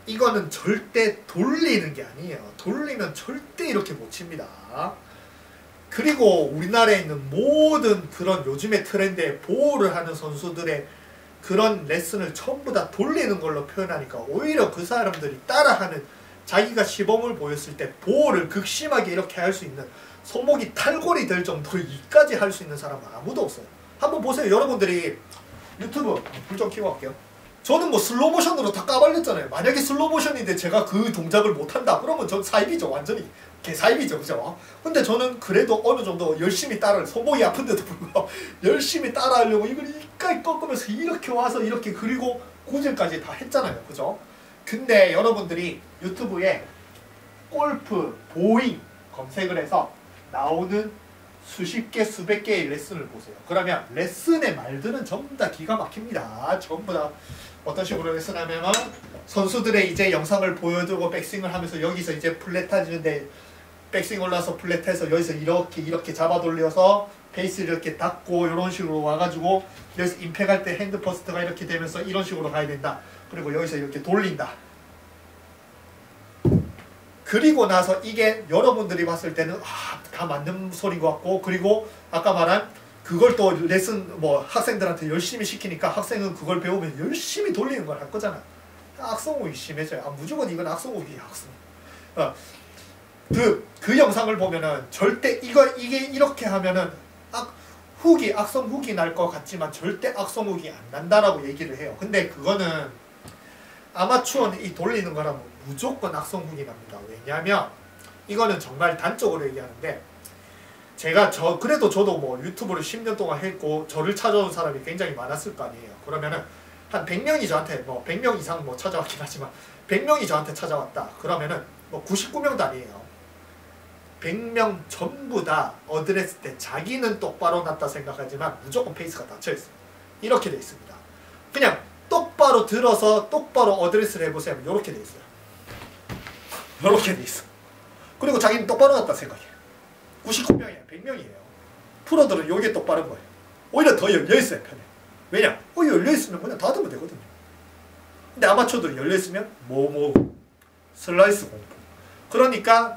이거는 절대 돌리는 게 아니에요. 돌리면 절대 이렇게 못 칩니다. 그리고 우리나라에 있는 모든 그런 요즘의 트렌드에 보호를 하는 선수들의 그런 레슨을 전부 다 돌리는 걸로 표현하니까 오히려 그 사람들이 따라하는 자기가 시범을 보였을 때 보호를 극심하게 이렇게 할 수 있는 손목이 탈골이 될 정도로 이까지 할 수 있는 사람은 아무도 없어요. 한번 보세요. 여러분들이 유튜브 불 좀 켜고 할게요. 저는 뭐 슬로우 모션으로 다 까발렸잖아요. 만약에 슬로우 모션인데 제가 그 동작을 못한다 그러면 전 사입이죠. 완전히 개사입이죠. 그죠? 근데 저는 그래도 어느 정도 열심히 손목이 아픈데도 불구하고 열심히 따라하려고 이걸 이까지 꺾으면서 이렇게 와서 이렇게 그리고 구질까지 다 했잖아요. 그죠? 근데 여러분들이 유튜브에 골프, 보잉 검색을 해서 나오는 수십 개, 수백 개의 레슨을 보세요. 그러면 레슨의 말들은 전부 다 기가 막힙니다. 전부 다 어떤 식으로 레슨하면 선수들의 이제 영상을 보여주고 백스윙을 하면서 여기서 이제 플랫 하는데 백스윙 올라서 플랫해서 여기서 이렇게 잡아 돌려서 페이스를 이렇게 닫고 이런 식으로 와가지고 여기서 임팩할 때 핸드 퍼스트가 이렇게 되면서 이런 식으로 가야 된다. 그리고 여기서 이렇게 돌린다. 그리고 나서 이게 여러분들이 봤을 때는 다 맞는 소리인 것 같고 그리고 아까 말한 그걸 또 레슨 뭐 학생들한테 열심히 시키니까 학생은 그걸 배우면 열심히 돌리는 걸 할 거잖아. 악성호흡이 심해져요. 무조건 이건 악성호흡이야. 악성호흡. 그 영상을 보면은 절대 이게 이렇게 하면은 악성 훅이 날 것 같지만 절대 악성 훅이 안 난다라고 얘기를 해요. 근데 그거는 아마추어는 이 돌리는 거라면 무조건 악성 훅이 납니다. 왜냐하면 이거는 정말 단적으로 얘기하는데 그래도 저도 뭐 유튜브를 10년 동안 했고 저를 찾아온 사람이 굉장히 많았을 거 아니에요. 그러면은 한 100명이 저한테 뭐 100명 이상 뭐 찾아왔긴 하지만 100명이 저한테 찾아왔다. 그러면은 뭐 99명도 아니에요. 100명 전부 다 어드레스 때 자기는 똑바로 났다 생각하지만 무조건 페이스가 닫혀있어요. 이렇게 돼 있습니다. 그냥 똑바로 들어서 똑바로 어드레스를 해보세요. 이렇게 돼 있어요. 이렇게 돼 있어. 그리고 자기는 똑바로 났다 생각해. 99명이에요. 100명이에요. 프로들은 이게 똑바른 거예요. 오히려 더 열려있어야 편해. 왜냐? 열려있으면 그냥 닫으면 되거든요. 근데 아마추어들은 열려있으면 슬라이스 공부. 그러니까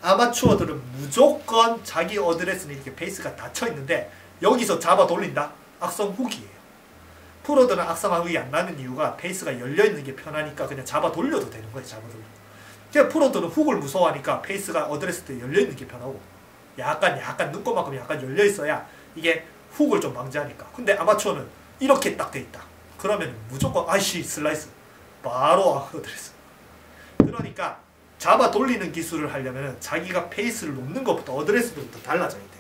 아마추어들은 무조건 자기 어드레스는 이렇게 페이스가 닫혀있는데 여기서 잡아 돌린다? 악성 훅이에요. 프로들은 악성 훅이 안 나는 이유가 페이스가 열려있는 게 편하니까 그냥 잡아 돌려도 되는 거예요. 잡아 돌려. 그러니까 프로들은 훅을 무서워하니까 페이스가 어드레스 때 열려있는 게 편하고 약간 눈곱만큼 약간 열려있어야 이게 훅을 좀 방지하니까. 근데 아마추어는 이렇게 딱 돼 있다. 그러면 무조건 슬라이스 바로 어드레스. 그러니까 자바 돌리는 기술을 하려면 자기가 페이스를 놓는 것부터 어드레스부터 달라져야 돼요.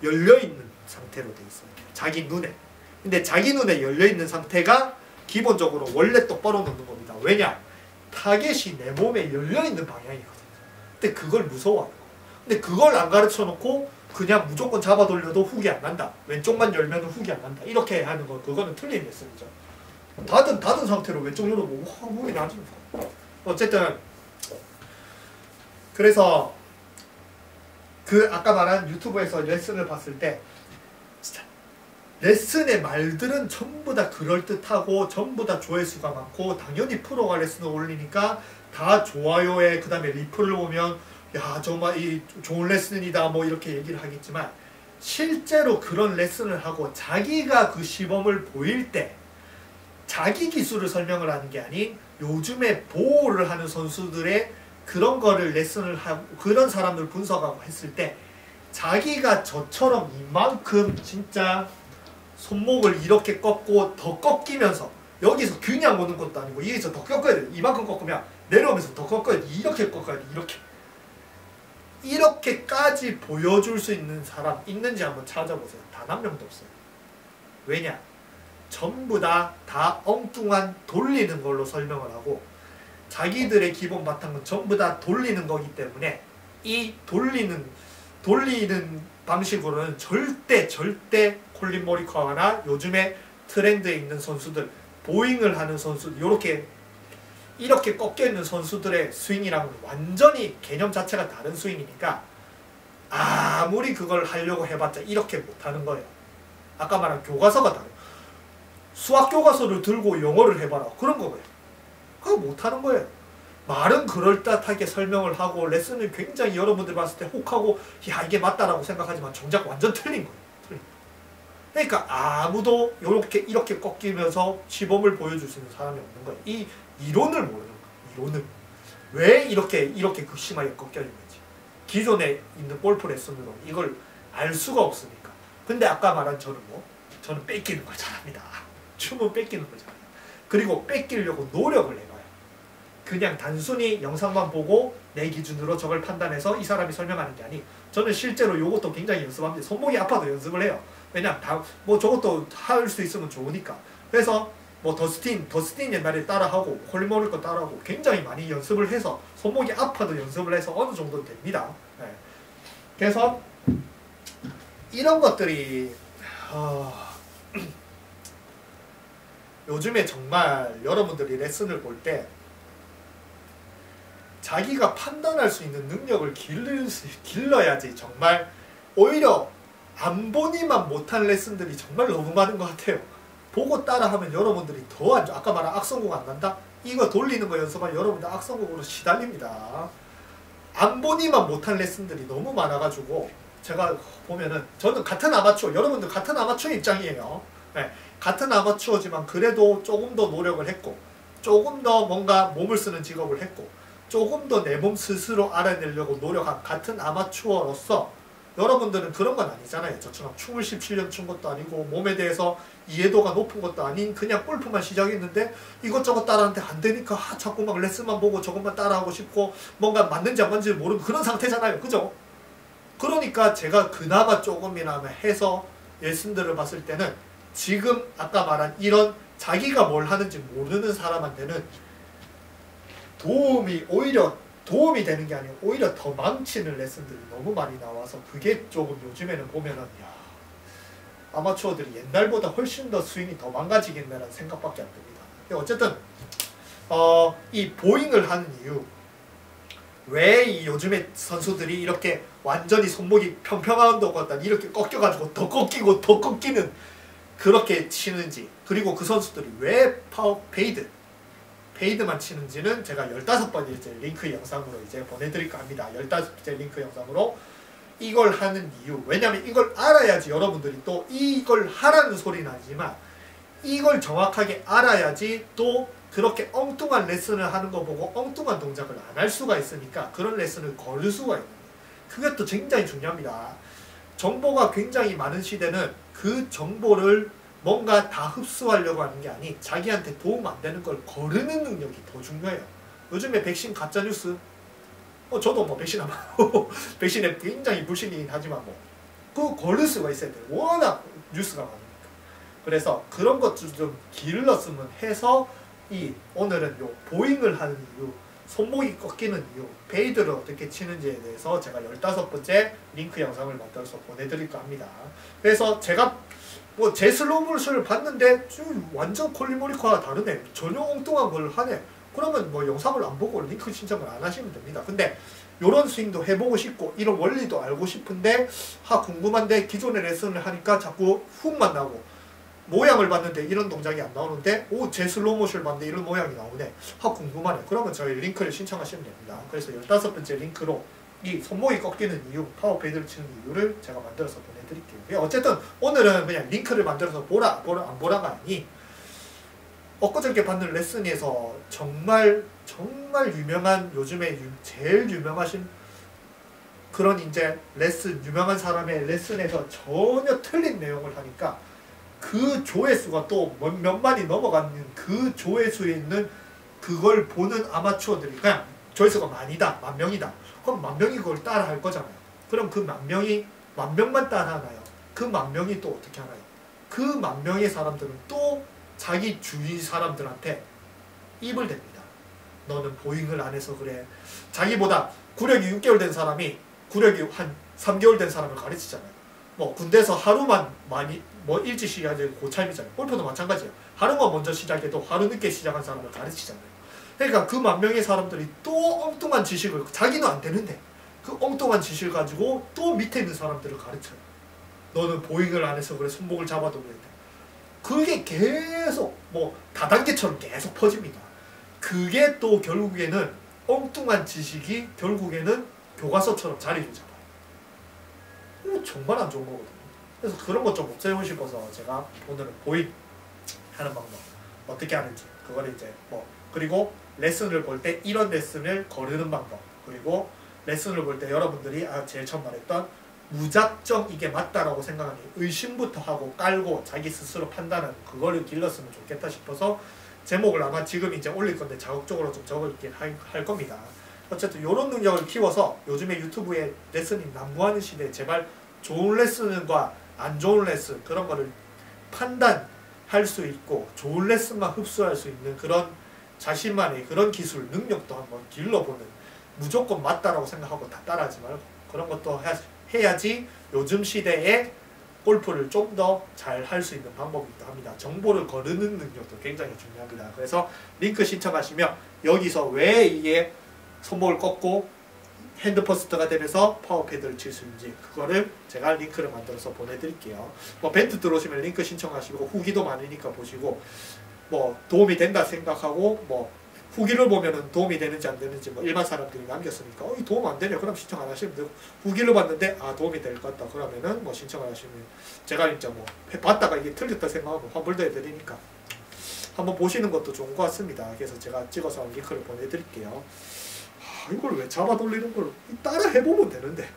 열려있는 상태로 돼 있어요. 자기 눈에. 근데 자기 눈에 열려있는 상태가 기본적으로 원래 똑바로 놓는 겁니다. 왜냐? 타겟이 내 몸에 열려있는 방향이거든요. 근데 그걸 무서워하는 거. 근데 그걸 안 가르쳐 놓고 그냥 무조건 잡아 돌려도 훅이 안 난다. 왼쪽만 열면 훅이 안 난다. 이렇게 하는 거, 그거는 틀린 레슨이죠. 닫은 상태로 왼쪽 열어보고 훅이 나지. 어쨌든 그래서 그 아까 말한 유튜브에서 레슨을 봤을 때 진짜 레슨의 말들은 전부 다 그럴듯하고 전부 다 조회수가 많고 당연히 프로가 레슨을 올리니까 다 좋아요에 그 다음에 리플을 보면 야 정말 이 좋은 레슨이다 뭐 이렇게 얘기를 하겠지만 실제로 그런 레슨을 하고 자기가 그 시범을 보일 때 자기 기술을 설명을 하는 게 아닌 요즘에 보호를 하는 선수들의 그런 거를 레슨을 하고 그런 사람들 분석하고 했을 때 자기가 저처럼 이만큼 진짜 손목을 이렇게 꺾고 더 꺾이면서 여기서 그냥 오는 것도 아니고 여기서 더 꺾어야 돼. 이만큼 꺾으면 내려오면서 더 꺾어야 돼. 이렇게 꺾어야 돼. 이렇게까지 보여줄 수 있는 사람 있는지 한번 찾아보세요. 단 한 명도 없어요. 왜냐? 전부 다 엉뚱한 돌리는 걸로 설명을 하고 자기들의 기본 바탕은 전부 다 돌리는 거기 때문에 이 돌리는 방식으로는 절대 콜린 모리카와나 요즘에 트렌드에 있는 선수들, 보잉을 하는 선수들, 이렇게 꺾여있는 선수들의 스윙이랑은 완전히 개념 자체가 다른 스윙이니까 아무리 그걸 하려고 해봤자 이렇게 못하는 거예요. 아까 말한 교과서가 다르요. 수학 교과서를 들고 영어를 해봐라. 그런 거예요. 그거 못하는 거예요. 말은 그럴듯하게 설명을 하고 레슨을 굉장히 여러분들이 봤을 때 혹하고 야 이게 맞다라고 생각하지만 정작 완전 틀린 거예요. 그러니까 아무도 이렇게 꺾이면서 시범을 보여줄 수 있는 사람이 없는 거예요. 이 이론을 모르는 거예요. 이론을. 왜 이렇게 극심하게 꺾여있는지. 기존에 있는 골프 레슨으로 이걸 알 수가 없으니까. 근데 아까 말한 저는 뺏기는 걸 잘합니다. 춤은 뺏기는 걸 잘해요. 그리고 뺏기려고 노력을 해봐요. 그냥 단순히 영상만 보고 내 기준으로 저걸 판단해서 이 사람이 설명하는 게 아니 저는 실제로 이것도 굉장히 연습합니다. 손목이 아파도 연습을 해요. 왜냐 뭐 저것도 할 수 있으면 좋으니까. 그래서 뭐 더스틴 옛날에 따라하고 콜린 거 따라하고 굉장히 많이 연습을 해서 손목이 아파도 연습을 해서 어느 정도 됩니다. 네. 그래서 이런 것들이 요즘에 정말 여러분들이 레슨을 볼 때 자기가 판단할 수 있는 능력을 길러야지 정말 오히려 안 보니만 못한 레슨들이 정말 너무 많은 것 같아요. 보고 따라하면 여러분들이 더 안 좋아. 아까 말한 악성곡 안 난다? 이거 돌리는 거 연습하면 여러분들 악성곡으로 시달립니다. 안 보니만 못한 레슨들이 너무 많아가지고 제가 보면은 저는 같은 아마추어, 여러분들 같은 아마추어 입장이에요. 네, 같은 아마추어지만 그래도 조금 더 노력을 했고 조금 더 뭔가 몸을 쓰는 직업을 했고 조금 더 내 몸 스스로 알아내려고 노력한 같은 아마추어로서 여러분들은 그런 건 아니잖아요. 저처럼 춤을 17년 춘 것도 아니고 몸에 대해서 이해도가 높은 것도 아닌 그냥 골프만 시작했는데 이것저것 따라하는데 안 되니까 자꾸 막 레슨만 보고 저것만 따라하고 싶고 뭔가 맞는지 안 맞는지 모르는 그런 상태잖아요. 그죠? 그러니까 제가 그나마 조금이나마 해서 레슨들을 봤을 때는 지금 아까 말한 이런 자기가 뭘 하는지 모르는 사람한테는 오히려 도움이 되는 게 아니고 오히려 더 망치는 레슨들이 너무 많이 나와서 그게 조금 요즘에는 보면은 야 아마추어들이 옛날보다 훨씬 더 스윙이 더 망가지겠네라는 생각밖에 안 듭니다. 어쨌든 이 보잉을 하는 이유 왜 이 요즘에 선수들이 이렇게 완전히 손목이 평평한 것보다 이렇게 꺾여가지고 더 꺾이고 더 꺾이는 그렇게 치는지 그리고 그 선수들이 왜 페이드만 치는지는 제가 15번째 링크 영상으로 이제 보내드릴까 합니다. 15번째 링크 영상으로 이걸 하는 이유. 왜냐면 이걸 알아야지 여러분들이 또 이걸 하라는 소리는 아니지만 이걸 정확하게 알아야지 또 그렇게 엉뚱한 레슨을 하는 거 보고 엉뚱한 동작을 안 할 수가 있으니까 그런 레슨을 걸을 수가 있는 거예요. 그게 또 굉장히 중요합니다. 정보가 굉장히 많은 시대는 그 정보를 뭔가 다 흡수하려고 하는 게 아니 자기한테 도움 안 되는 걸 거르는 능력이 더 중요해요. 요즘에 백신 가짜뉴스, 저도 뭐 백신 안 맞고 백신에 굉장히 불신이긴 하지만 뭐 그 걸을 수가 있어야 돼요. 워낙 뉴스가 많으니까. 그래서 그런 것도 좀 길렀으면 해서 오늘은 요 보잉을 하는 이유, 손목이 꺾이는 이유, 페이드를 어떻게 치는지에 대해서 제가 15번째 링크 영상을 만들어서 보내드릴까 합니다. 그래서 제가 뭐 제 슬로우모션을 봤는데 완전 콜리모리카가 다르네, 전혀 엉뚱한 걸 하네, 그러면 뭐 영상을 안 보고 링크 신청을 안 하시면 됩니다. 근데 요런 스윙도 해보고 싶고 이런 원리도 알고 싶은데 궁금한데 기존의 레슨을 하니까 자꾸 훅만 나고 모양을 봤는데 이런 동작이 안 나오는데 제 슬로우모션을 봤는데 이런 모양이 나오네, 궁금하네. 그러면 저희 링크를 신청하시면 됩니다. 그래서 15번째 링크로 이 손목이 꺾이는 이유, 파워페이드를 치는 이유를 제가 만들어서 보내드릴게요. 어쨌든 오늘은 그냥 링크를 만들어서 보라 안 보라가 아니, 엊그저께 받는 레슨에서 정말 유명한, 요즘에 제일 유명하신 그런 이제 레슨, 유명한 사람의 레슨에서 전혀 틀린 내용을 하니까 그 조회수가 또 몇만이 넘어가는 그 조회수에 있는 그걸 보는 아마추어들이 그냥 조회수가 만 명이다. 그럼 만 명이 그걸 따라 할 거잖아요. 그럼 그 만 명만 따라 하나요? 그 만 명이 또 어떻게 하나요? 그 만 명의 사람들은 또 자기 주위 사람들한테 입을 댑니다. 너는 보잉을 안 해서 그래. 자기보다 구력이 6개월 된 사람이 구력이 한 3개월 된 사람을 가르치잖아요. 뭐 군대에서 하루만 많이 일찍 시작해도 고참이잖아요. 골프도 마찬가지예요. 하루만 먼저 시작해도 하루 늦게 시작한 사람을 가르치잖아요. 그러니까 그 만 명의 사람들이 또 엉뚱한 지식을, 자기는 안 되는데 그 엉뚱한 지식을 가지고 또 밑에 있는 사람들을 가르쳐요. 너는 보잉을 안 해서 그래, 손목을 잡아도 그래. 그게 계속 다단계처럼 계속 퍼집니다. 그게 또 결국에는 엉뚱한 지식이 결국에는 교과서처럼 자리를 잡아요. 정말 안 좋은 거거든요. 그래서 그런 것 좀 없애고 싶어서 제가 오늘은 보잉 하는 방법, 어떻게 하는지 그걸 이제 그리고 레슨을 볼 때 이런 레슨을 거르는 방법, 그리고 레슨을 볼 때 여러분들이 제일 처음 말했던 무작정 이게 맞다라고 생각하니 의심부터 하고 깔고 자기 스스로 판단하는 그거를 길렀으면 좋겠다 싶어서 제목을 아마 지금 이제 올릴 건데 자극적으로 좀 적을긴 할 겁니다. 어쨌든 이런 능력을 키워서 요즘에 유튜브에 레슨이 난무하는 시대에 제발 좋은 레슨과 안 좋은 레슨 그런 거를 판단할 수 있고 좋은 레슨만 흡수할 수 있는 그런 자신만의 그런 기술, 능력도 한번 길러보는, 무조건 맞다라고 생각하고 다 따라하지 말고 그런 것도 해야지 요즘 시대에 골프를 좀 더 잘 할 수 있는 방법이기도 합니다. 정보를 거르는 능력도 굉장히 중요합니다. 그래서 링크 신청하시면 여기서 왜 이게 손목을 꺾고 핸드 퍼스트가 되면서 파워패드를 칠 수 있는지 그거를 제가 링크를 만들어서 보내드릴게요. 벤트 들어오시면 링크 신청하시고 후기도 많으니까 보시고 도움이 된다 생각하고 후기를 보면은 도움이 되는지 안 되는지 일반 사람들이 남겼으니까 이 도움 안 되네 그럼 신청 안 하시면 되고, 후기를 봤는데 도움이 될 것 같다 그러면은 신청을 하시면 제가 이제 봤다가 이게 틀렸다 생각하고 환불도 해드리니까 한번 보시는 것도 좋은 것 같습니다. 그래서 제가 찍어서 링크를 보내드릴게요. 이걸 왜 잡아 돌리는 걸 따라 해보면 되는데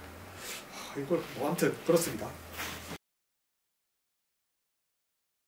이걸 아무튼 그렇습니다.